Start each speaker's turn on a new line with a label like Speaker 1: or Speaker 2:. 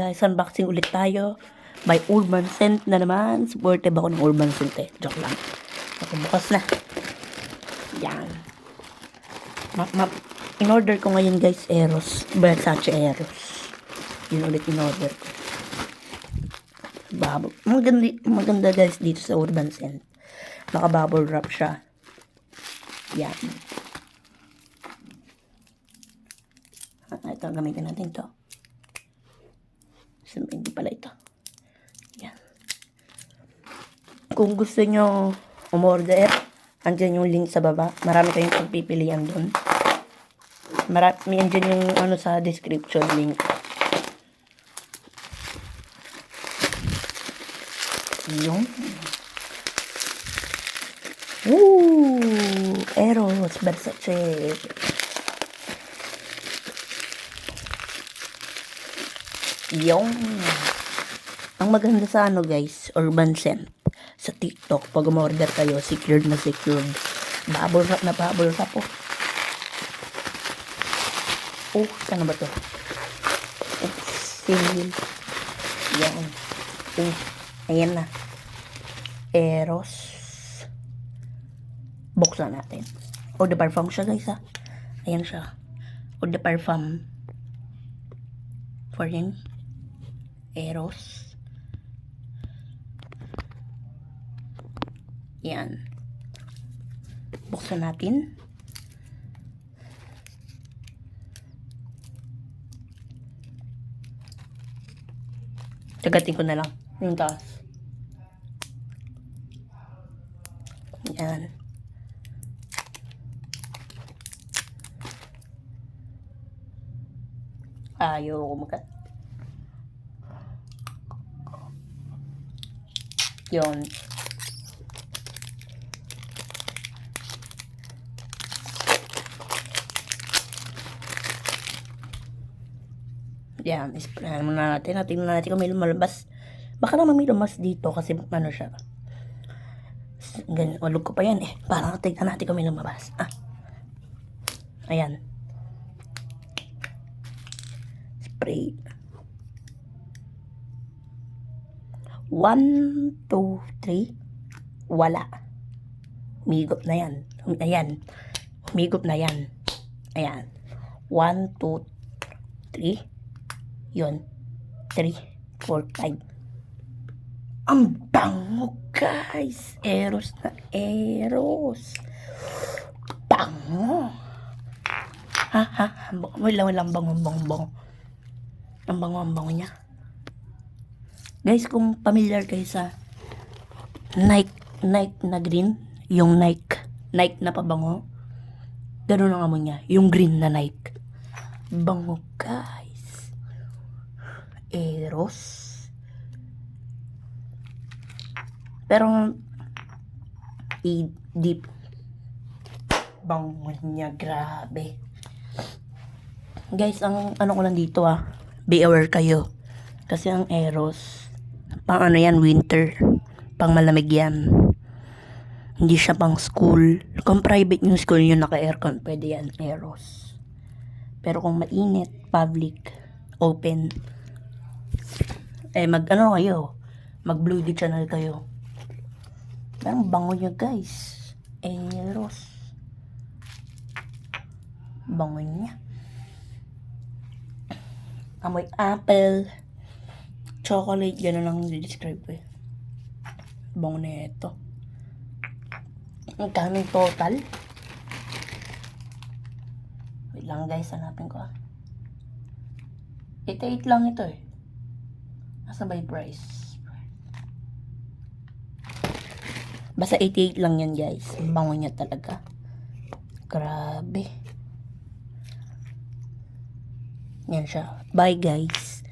Speaker 1: guys, unboxing ulit tayo. May Urban Scent na naman. Supportive ako ng Urban Scent eh. Joke lang. Okay, bukas na. Yan. In-order ko ngayon guys, Eros. Versace Eros. Yun ulit in-order ko. Maganda guys dito sa Urban Scent. Naka-bubble wrap siya. Yan. Ito, gamitin natin to. Hindi pala ito. Yan. Kung gusto nyo umorder, andyan yung link sa baba. Marami kayong pagpipilian dun. May andyan yung ano sa description link. Yung Eros Versace. Yung ang maganda sa ano guys, Urban Scent sa TikTok, pag umorder kayo, secured na secured. Bubble wrap na bubble wrap po. Saan ba to? Seal. Yan. Ayan na. Eros. Buksan natin. Eau de parfum siya guys ha. Ayan siya. Eau de parfum. For him. Eros. Yan. Buksan natin. Tagatin ko na lang yung taas. Yan. Ayaw kumagat. Yun. Yan, isprayan muna natin. Tingnan natin kung may lumalabas. Baka naman may lumas dito kasi ano siya. Ganyan, walog ko pa yan eh. Parang tingnan natin kung may lumabas. Ayan. Spray. 1, 2, 3. Wala. Humigop na yan. Ayan. Humigop na yan. Ayan. 1, 2, 3. Yun. 3, 4, 5. Ang bango guys. Eros na Eros. Bango. Wala bango. Ang bango niya. Guys, kung familiar kayo sa Nike na green, yung Nike na pabango, ganun ang amoy niya, yung green na Nike. Bango guys. Eros. Pero deep bango niya, grabe. Guys, ang ano ko lang dito be aware kayo. Kasi ang Eros, pang ano yan, winter. Pang malamig yan. Hindi siya pang school. Kung private yung school nyo, naka-aircon, pwede yan, Eros. Pero kung mainit, public, open, mag-ano kayo, mag-blue di channel kayo. Pero bango nyo guys. Eros. Bango niya. Amoy apple, chocolate, gano'n lang describe ko eh. Bango na ito. Ang kaming total. Wait lang guys, hanapin ko 88 lang ito eh. Nasa by price. Basta 88 lang yan guys. Bango niya talaga. Grabe. Yan siya. Bye guys.